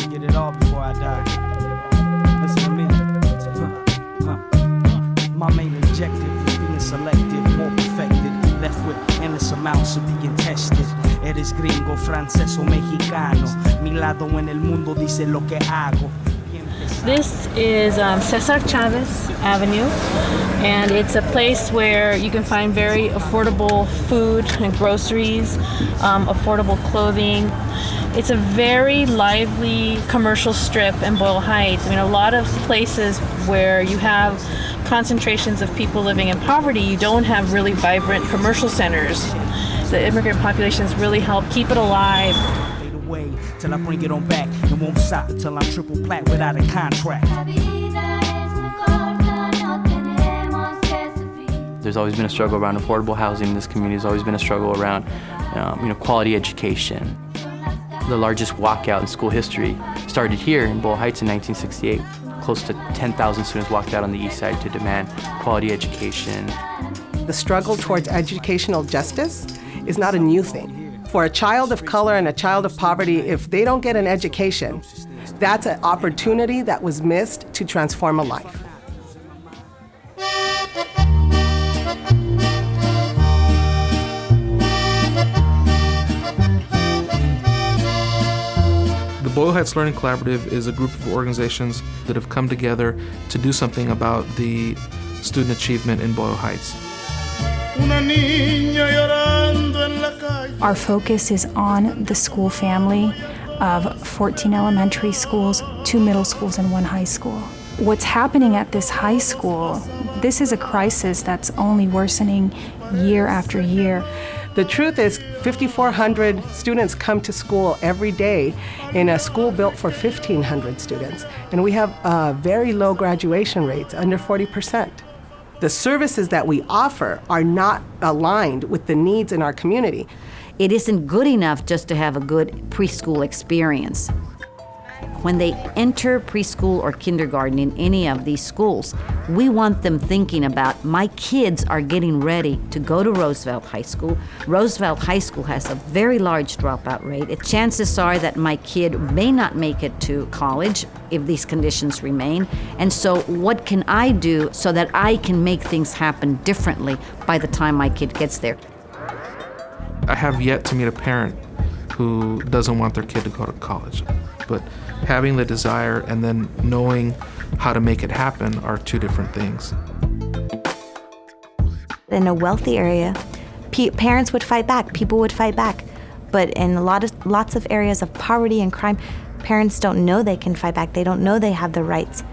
to get it all before I die. Listen to me. My main objective is being selective, more perfected, left with endless amounts of being tested. Eres gringo, francés o mexicano. Mi lado en el mundo dice lo que hago. This is Cesar Chavez Avenue, and it's a place where you can find very affordable food and groceries, affordable clothing. It's a very lively commercial strip in Boyle Heights. I mean, a lot of places where you have concentrations of people living in poverty, you don't have really vibrant commercial centers. The immigrant populations really help keep it alive. Till I bring it on back, and won't stop until I'm triple plat without a contract. There's always been a struggle around affordable housing in this community. There's always been a struggle around quality education. The largest walkout in school history started here in Boyle Heights in 1968. Close to 10,000 students walked out on the east side to demand quality education. The struggle towards educational justice is not a new thing. For a child of color and a child of poverty, if they don't get an education, that's an opportunity that was missed to transform a life. The Boyle Heights Learning Collaborative is a group of organizations that have come together to do something about the student achievement in Boyle Heights. Our focus is on the school family of 14 elementary schools, 2 middle schools, and 1 high school. What's happening at this high school, this is a crisis that's only worsening year after year. The truth is, 5,400 students come to school every day in a school built for 1,500 students, and we have very low graduation rates, under 40%. The services that we offer are not aligned with the needs in our community. It isn't good enough just to have a good preschool experience. When they enter preschool or kindergarten in any of these schools, we want them thinking about, my kids are getting ready to go to Roosevelt High School. Roosevelt High School has a very large dropout rate. Chances are that my kid may not make it to college if these conditions remain. And so what can I do so that I can make things happen differently by the time my kid gets there? I have yet to meet a parent who doesn't want their kid to go to college. But having the desire and then knowing how to make it happen are two different things. In a wealthy area, parents would fight back, people would fight back. But in lots of areas of poverty and crime, parents don't know they can fight back, they don't know they have the rights.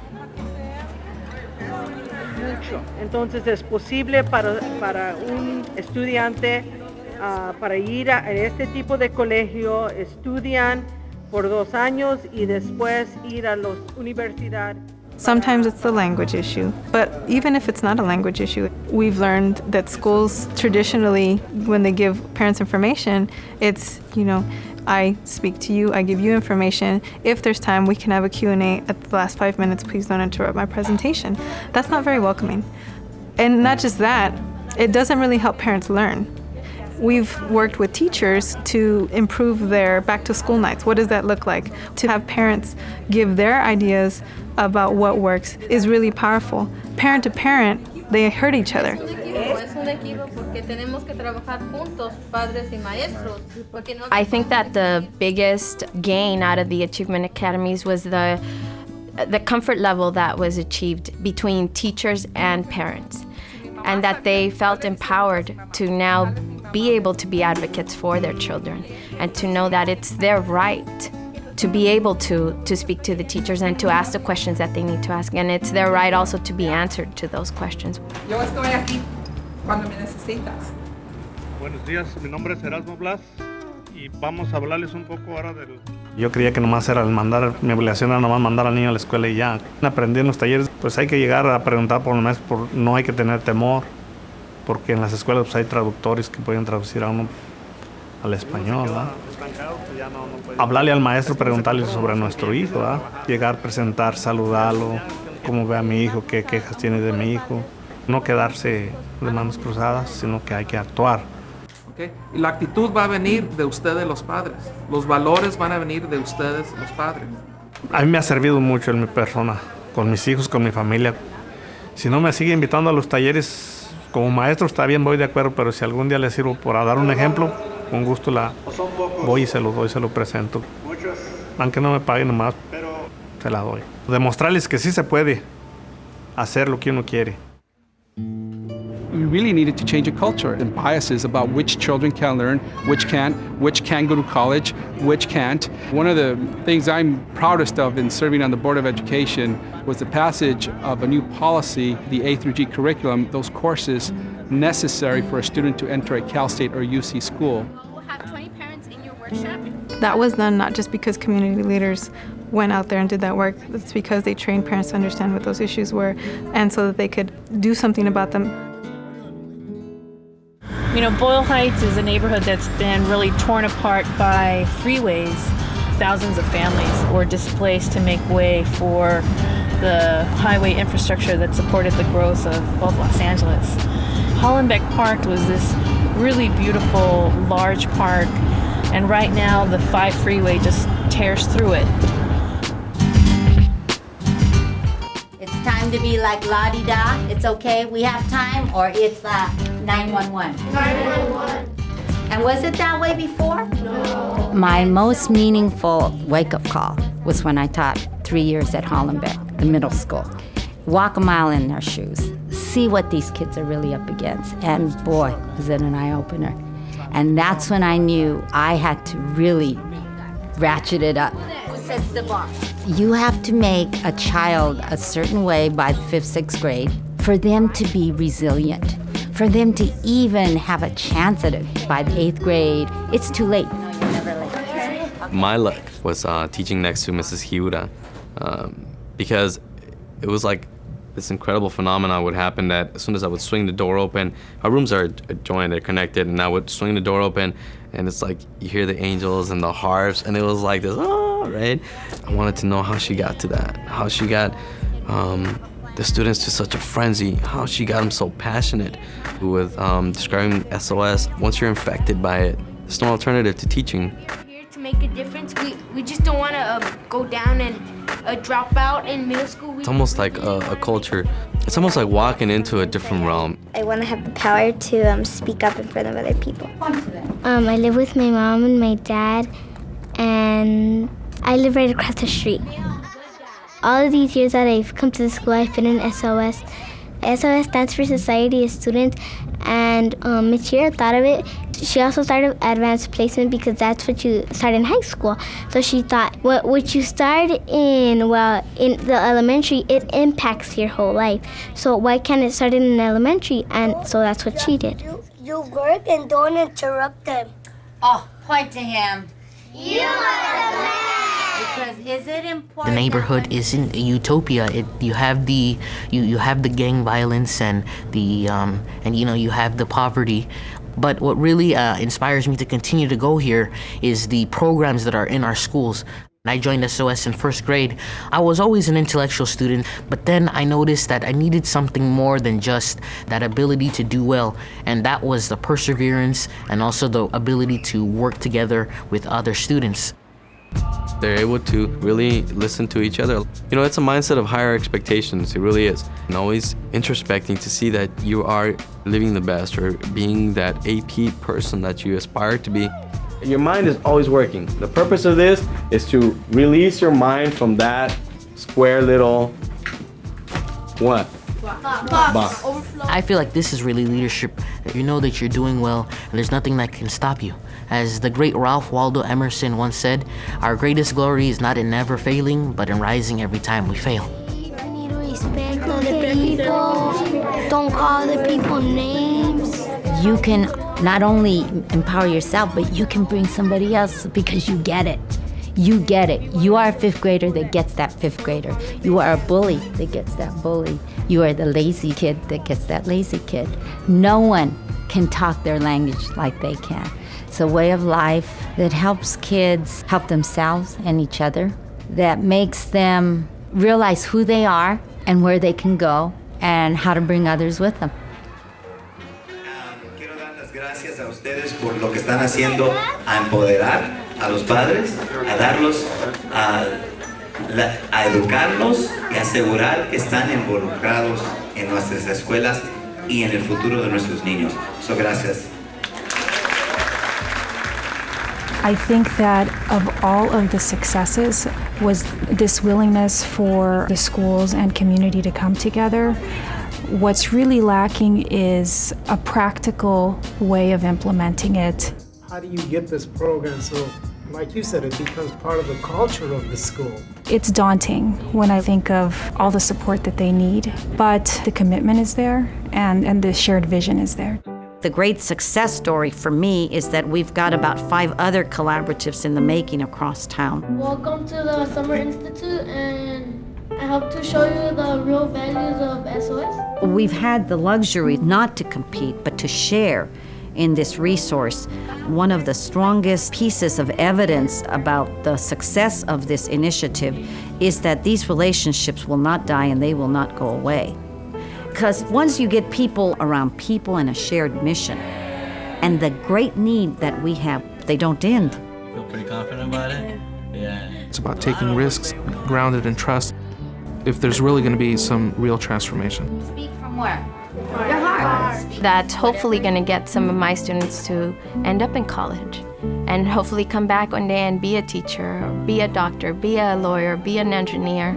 Entonces es posible para un estudiante para ir a este tipo de colegio, estudian por 2 años y después ir a la universidad. Sometimes it's the language issue, but even if it's not a language issue, we've learned that schools traditionally, when they give parents information, it's, I speak to you, I give you information. If there's time, we can have a Q&A at the last 5 minutes. Please don't interrupt my presentation. That's not very welcoming. And not just that, it doesn't really help parents learn. We've worked with teachers to improve their back-to-school nights. What does that look like? To have parents give their ideas about what works is really powerful. Parent to parent, they hurt each other. I think that the biggest gain out of the Achievement Academies was the comfort level that was achieved between teachers and parents, and that they felt empowered to now be able to be advocates for their children and to know that it's their right to be able to speak to the teachers and to ask the questions that they need to ask. And it's their right also to be answered to those questions. Yo estoy aquí cuando me necesitas. Buenos días, mi nombre es Erasmo Blas y vamos a hablarles un poco ahora del... Yo creía que nomás era mi obligación era nomás mandar al niño a la escuela y ya. Aprendí en los talleres, pues hay que llegar a preguntar por lo menos, no hay que tener temor, porque en las escuelas pues, hay traductores que pueden traducir a uno al español, ¿verdad? Hablarle al maestro, preguntarle sobre nuestro hijo, ¿verdad? Llegar, presentar, saludarlo, cómo ve a mi hijo, qué quejas tiene de mi hijo. No quedarse de manos cruzadas, sino que hay que actuar. ¿Okay? Y la actitud va a venir de ustedes los padres. Los valores van a venir de ustedes los padres. A mí me ha servido mucho en mi persona, con mis hijos, con mi familia. Si no me sigue invitando a los talleres como maestro, está bien, voy de acuerdo, pero si algún día le sirvo para dar un ejemplo, con gusto voy y se lo doy, se lo presento. Aunque no me paguen nomás, se la doy. Demostrarles que sí se puede hacer lo que uno quiere. We really needed to change a culture and biases about which children can learn, which can go to college, which can't. One of the things I'm proudest of in serving on the Board of Education was the passage of a new policy, the A through G curriculum, those courses necessary for a student to enter a Cal State or UC school. We'll have 20 parents in your workshop. That was done not just because community leaders went out there and did that work. It's because they trained parents to understand what those issues were and so that they could do something about them. You know, Boyle Heights is a neighborhood that's been really torn apart by freeways. Thousands of families were displaced to make way for the highway infrastructure that supported the growth of Los Angeles. Hollenbeck Park was this really beautiful, large park, and right now the 5 freeway just tears through it. It's time to be like la-di-da, it's okay, we have time, or it's 911. 911. And was it that way before? No. My most meaningful wake-up call was when I taught 3 years at Hollenbeck, the middle school. Walk a mile in their shoes, see what these kids are really up against, and boy, was it an eye-opener. And that's when I knew I had to really ratchet it up. Who sets the bar? You have to make a child a certain way by the 5th, 6th grade for them to be resilient, for them to even have a chance at it by the 8th grade. It's too late. My luck was teaching next to Mrs. Hiura because it was like this incredible phenomenon would happen that as soon as I would swing the door open, our rooms are joined, they're connected, and I would swing the door open and it's like you hear the angels and the harps and it was like this, right? I wanted to know how she got to that, how she got the students to such a frenzy, how she got them so passionate with describing SOS. Once you're infected by it, there's no alternative to teaching. Here to make a difference. We just don't want to go down and drop out in middle school. It's almost like a culture. It's almost like walking into a different realm. I want to have the power to speak up in front of other people. I live with my mom and my dad, and I live right across the street. All of these years that I've come to the school, I've been in SOS. SOS stands for Society of Students, and Ms. Shira thought of it. She also started advanced placement because that's what you start in high school. So she thought, what you start in the elementary, it impacts your whole life. So why can't it start in elementary? And so that's what she did. You work and don't interrupt them. Oh, point to him. You are the man. Because is it important? The neighborhood isn't a utopia. You have the gang violence and the you have the poverty. But what really inspires me to continue to go here is the programs that are in our schools. I joined SOS in 1st grade. I was always an intellectual student, but then I noticed that I needed something more than just that ability to do well, and that was the perseverance and also the ability to work together with other students. They're able to really listen to each other. You know, it's a mindset of higher expectations, it really is. And always introspecting to see that you are living the best or being that AP person that you aspire to be. Your mind is always working. The purpose of this is to release your mind from that square little, what? Box. I feel like this is really leadership. You know that you're doing well and there's nothing that can stop you. As the great Ralph Waldo Emerson once said, our greatest glory is not in never failing, but in rising every time we fail. You need to respect other people. Don't call other people names. You can not only empower yourself, but you can bring somebody else because you get it. You get it. You are a 5th grader that gets that 5th grader. You are a bully that gets that bully. You are the lazy kid that gets that lazy kid. No one can talk their language like they can. It's a way of life that helps kids help themselves and each other, that makes them realize who they are and where they can go and how to bring others with them. Quiero dar las gracias a ustedes por lo que están haciendo a empoderar a los padres, a darlos a educarlos y asegurar que están involucrados en nuestras escuelas y en el futuro de nuestros niños. So, gracias. I think that of all of the successes was this willingness for the schools and community to come together. What's really lacking is a practical way of implementing it. How do you get this program so, like you said, it becomes part of the culture of the school? It's daunting when I think of all the support that they need, but the commitment is there and the shared vision is there. The great success story for me is that we've got about 5 other collaboratives in the making across town. Welcome to the Summer Institute, and I hope to show you the real values of SOS. We've had the luxury not to compete, but to share in this resource. One of the strongest pieces of evidence about the success of this initiative is that these relationships will not die and they will not go away. Because once you get people around people and a shared mission, and the great need that we have, they don't end. Feel pretty confident about it? Yeah. It's about taking risks, grounded in trust, if there's really going to be some real transformation. Speak from where? Your heart. That's hopefully going to get some of my students to end up in college and hopefully come back one day and be a teacher, or be a doctor, be a lawyer, be an engineer.